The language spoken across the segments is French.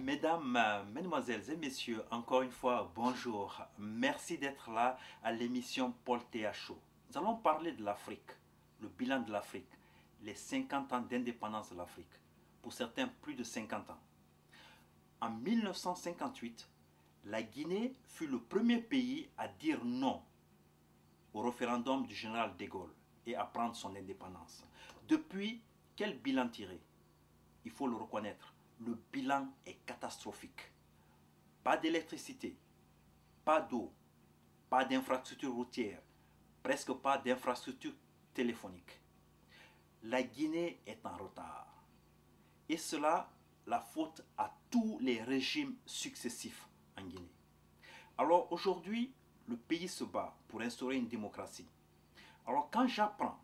Mesdames, mesdemoiselles et messieurs, encore une fois, bonjour. Merci d'être là à l'émission Paul Théa Show. Nous allons parler de l'Afrique, le bilan de l'Afrique, les 50 ans d'indépendance de l'Afrique. Pour certains, plus de 50 ans. En 1958, la Guinée fut le premier pays à dire non au référendum du général de Gaulle et à prendre son indépendance. Depuis, quel bilan tirer? Il faut le reconnaître. Le bilan est catastrophique. Pas d'électricité, pas d'eau, pas d'infrastructure routière, presque pas d'infrastructure téléphonique. La Guinée est en retard. Et cela, la faute à tous les régimes successifs en Guinée. Alors aujourd'hui, le pays se bat pour instaurer une démocratie. Alors quand j'apprends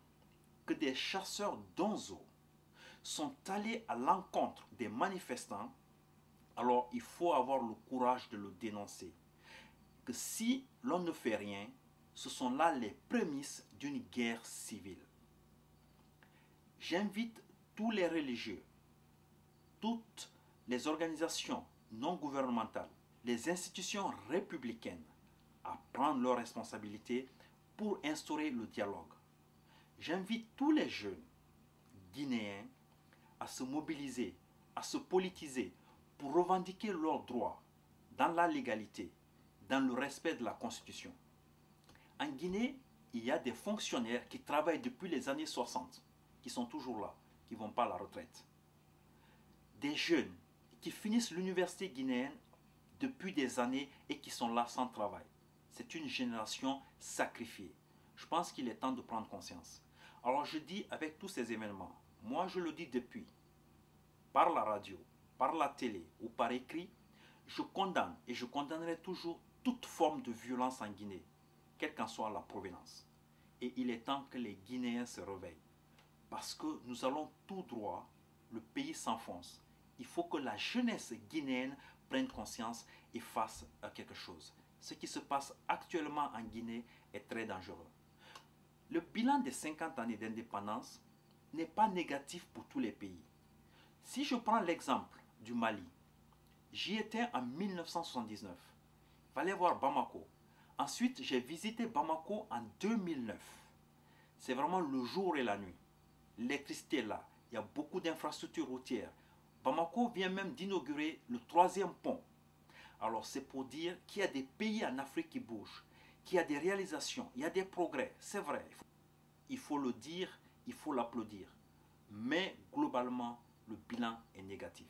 que des chasseurs d'onzo sont allés à l'encontre des manifestants, alors il faut avoir le courage de le dénoncer. Que si l'on ne fait rien, ce sont là les prémices d'une guerre civile. J'invite tous les religieux, toutes les organisations non gouvernementales, les institutions républicaines à prendre leurs responsabilités pour instaurer le dialogue. J'invite tous les jeunes guinéens à se mobiliser, à se politiser pour revendiquer leurs droits dans la légalité, dans le respect de la Constitution. En Guinée, il y a des fonctionnaires qui travaillent depuis les années 60, qui sont toujours là, qui ne vont pas à la retraite. Des jeunes qui finissent l'université guinéenne depuis des années et qui sont là sans travail. C'est une génération sacrifiée. Je pense qu'il est temps de prendre conscience. Alors je dis avec tous ces événements, moi je le dis depuis, par la radio, par la télé ou par écrit, je condamne et je condamnerai toujours toute forme de violence en Guinée, quelle qu'en soit la provenance. Et il est temps que les Guinéens se réveillent. Parce que nous allons tout droit, le pays s'enfonce. Il faut que la jeunesse guinéenne prenne conscience et fasse quelque chose. Ce qui se passe actuellement en Guinée est très dangereux. Le bilan des 50 années d'indépendance n'est pas négatif pour tous les pays. Si je prends l'exemple du Mali, j'y étais en 1979. Il fallait voir Bamako. Ensuite, j'ai visité Bamako en 2009. C'est vraiment le jour et la nuit. L'électricité est là. Il y a beaucoup d'infrastructures routières. Bamako vient même d'inaugurer le 3e pont. Alors c'est pour dire qu'il y a des pays en Afrique qui bougent, qu'il y a des réalisations, il y a des progrès. C'est vrai. Il faut le dire, il faut l'applaudir. Mais globalement, le bilan est négatif.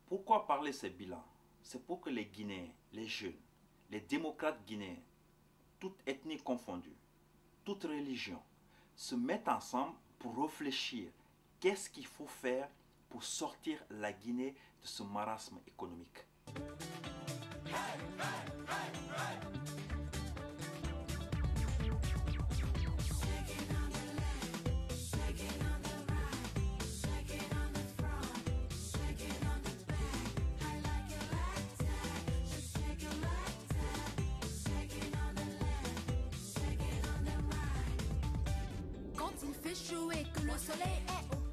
Pourquoi parler de ces bilans? C'est pour que les Guinéens, les jeunes, les démocrates guinéens, toutes ethnies confondues, toutes religions, se mettent ensemble pour réfléchir qu'est-ce qu'il faut faire pour sortir la Guinée de ce marasme économique. Quand il fait chaud et que le soleil est au